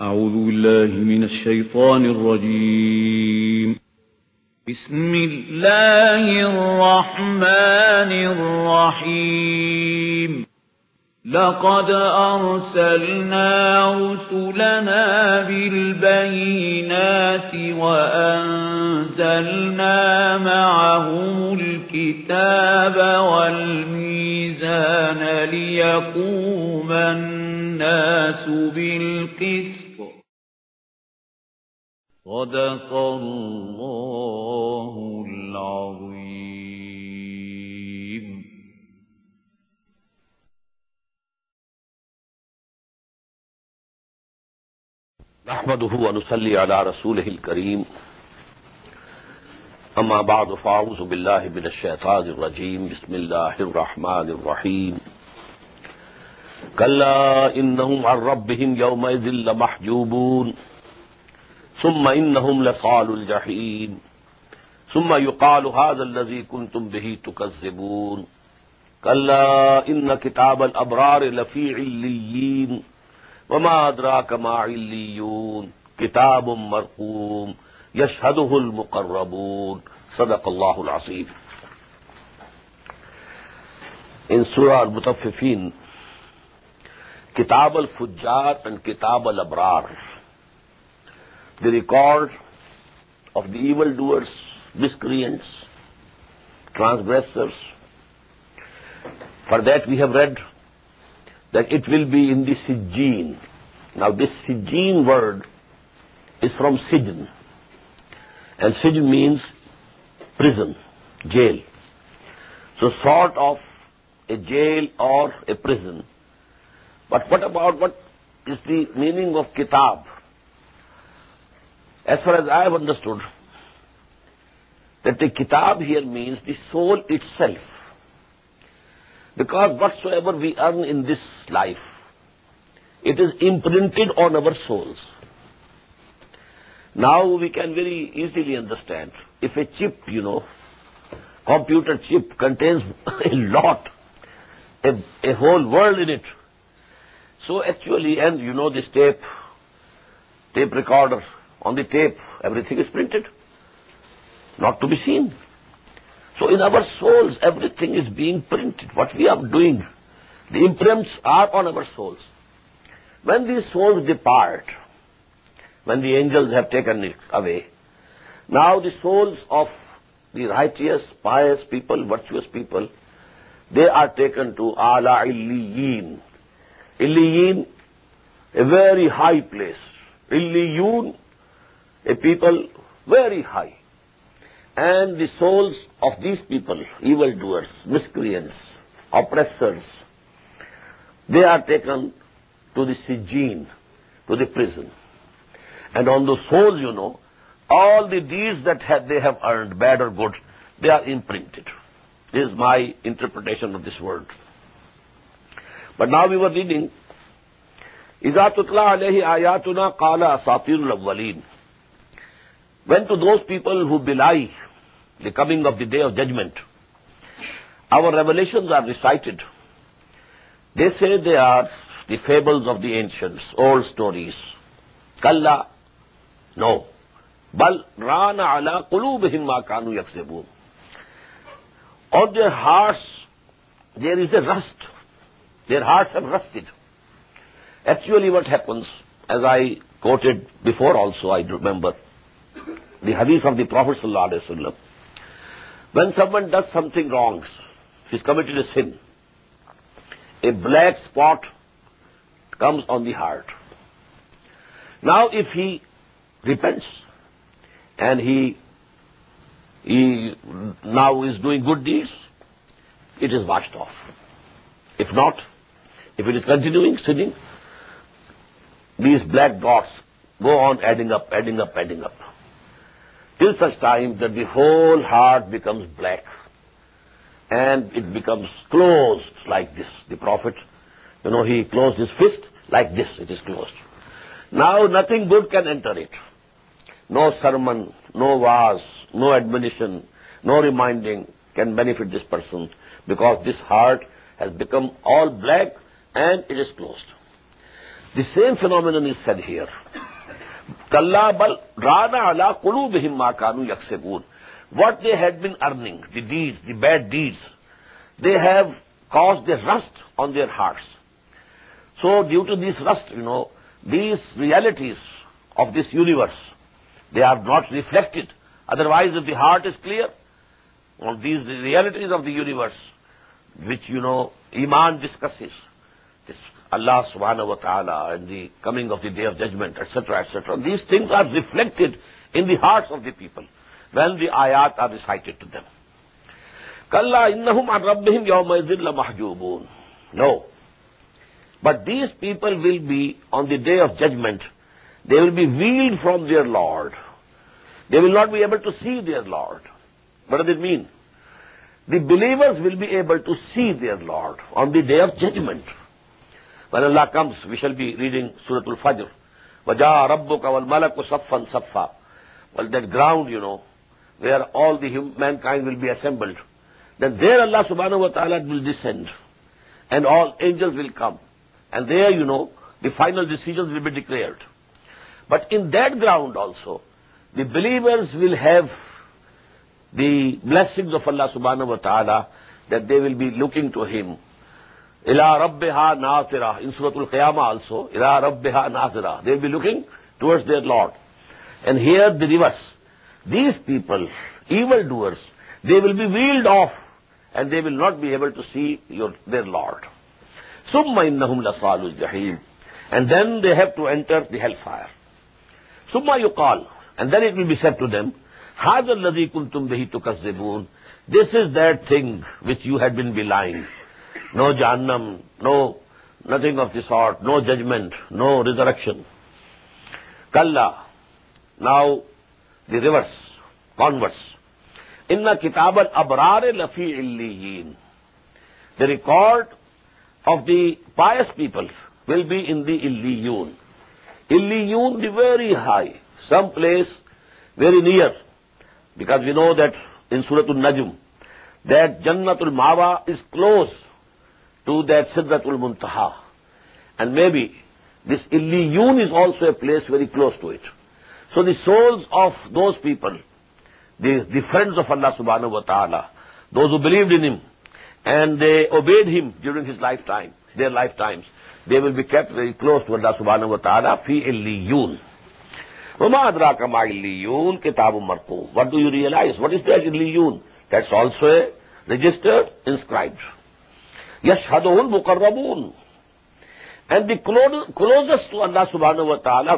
أعوذ بالله من الشيطان الرجيم. بسم الله الرحمن الرحيم. لقد أرسلنا رسلنا بالبينات وأنزلنا معهم الكتاب والميزان ليقوم الناس بالقسط. صدق الله العظيم. نحمده ونصلي على رسوله الكريم. أما بعد فأعوذ بالله من الشيطان الرجيم. بسم الله الرحمن الرحيم. كلا إنهم عن ربهم يومئذ لمحجوبون ثم إنهم لصالو الجحيم ثم يقال هذا الذي كنتم به تكذبون. كلا إن كتاب الأبرار لفي عليين وما أدراك ما عليون كتاب مرقوم يشهده المقربون. صدق الله العظيم. In Surah Al-Mutaffifin, Kitab al-Fujjar and Kitab al-Abrar, the record of the evildoers, miscreants, transgressors. For that we have read that it will be in the Sijjeen. Now this Sijjeen word is from Sijn, and Sijn means prison, jail. So sort of a jail or a prison. But what is the meaning of kitab? As far as I have understood, that the kitab here means the soul itself. Because whatsoever we earn in this life, it is imprinted on our souls. Now we can very easily understand, if a chip, computer chip contains a lot, a whole world in it. So actually, and this tape recorder, on the tape, everything is printed, not to be seen. So in our souls, everything is being printed. What we are doing, the imprints are on our souls. When these souls depart, when the angels have taken it away, now the souls of the righteous, pious people, virtuous people, they are taken to Ala Illiyin. Illiyin, a very high place. Illiyun, a people very high. And the souls of these people, evildoers, miscreants, oppressors, they are taken to the Sijjeen, to the prison. And on those souls, all the deeds that they have earned, bad or good, they are imprinted. This is my interpretation of this word. But now we were reading, إِذَا تُتْلَى عَلَيْهِ آيَاتُنَا قَالَ أَسَاطِيرُ الْأَوَّلِينَ. When to those people who belie the coming of the day of judgment, our revelations are recited, they say they are the fables of the ancients, old stories. Kalla, no. Bal rana ala qulubihim ma kanu yaksibun. On their hearts there is a rust. Their hearts have rusted. Actually what happens, as I quoted before also, I remember, the hadith of the Prophet ﷺ, when someone does something wrong, he's committed a sin, a black spot comes on the heart. Now if he repents and he now is doing good deeds, it is washed off. If not, if it is continuing sinning, these black dots go on adding up, till such time that the whole heart becomes black and it becomes closed like this. The Prophet, he closed his fist like this, it is closed. Now nothing good can enter it. No sermon, no wa'az, no admonition, no reminding can benefit this person, because this heart has become all black and it is closed. The same phenomenon is said here. Kalla bal rana ala qulubihim ma kanu yaksibun. What they had been earning, the deeds, the bad deeds, they have caused a rust on their hearts. So due to this rust, these realities of this universe, they are not reflected. Otherwise, if the heart is clear on these realities of the universe, which, Iman discusses, this Allah subhanahu wa ta'ala and the coming of the day of judgment, etc., etc., these things are reflected in the hearts of the people when the ayat are recited to them. Kalla innahum an rabbihim yawma idhin lamahjubun. No. But these people will be, on the day of judgment, they will be veiled from their Lord. They will not be able to see their Lord. What does it mean? The believers will be able to see their Lord on the day of judgment. When Allah comes, we shall be reading Surah Al-Fajr. وَجَاءَ رَبُّكَ وَالْمَلَكُ صَفًّا صَفًّا. Well, that ground, where all the mankind will be assembled. Then there Allah subhanahu wa ta'ala will descend. And all angels will come. And there, the final decisions will be declared. But in that ground also, the believers will have the blessings of Allah subhanahu wa ta'ala, that they will be looking to Him. Ila rabbiha nazira. In Surah Al-Qiyamah also, ila rabbiha nazira. They will be looking towards their Lord. And here the reverse. These people, evildoers, they will be veiled off and they will not be able to see their Lord. Summa innahum lasalul jahim. And then they have to enter the hellfire. Summa yuqal. And then it will be said to them, Hadha alladhi kuntum bihi tukazzibun. This is that thing which you had been belying. No Jahannam, nothing of the sort, no judgment, no resurrection. Kalla. Now, the reverse, converse. Inna kitab al-abrare lafi illiyin. The record of the pious people will be in the illiyun. Illiyun, the very high, some place very near. Because we know that in Surah Al-Najm, that Jannatul Mawa is close to that Sidratul Muntaha. And maybe this Illiyun is also a place very close to it. So the souls of those people, the friends of Allah subhanahu wa ta'ala, those who believed in Him, and they obeyed Him during His lifetime, their lifetimes, they will be kept very close to Allah subhanahu wa ta'ala, fi Illiyun. وَمَا أَدْرَاكَ مَا إِلِّيُّونَ كِتَابٌ مَرْقُومٌ. What do you realize? What is that Illiyun? That's also registered, inscribed. يَشْهَدُهُ الْمُقَرَّبُونَ. And the closest to Allah subhanahu wa ta'ala,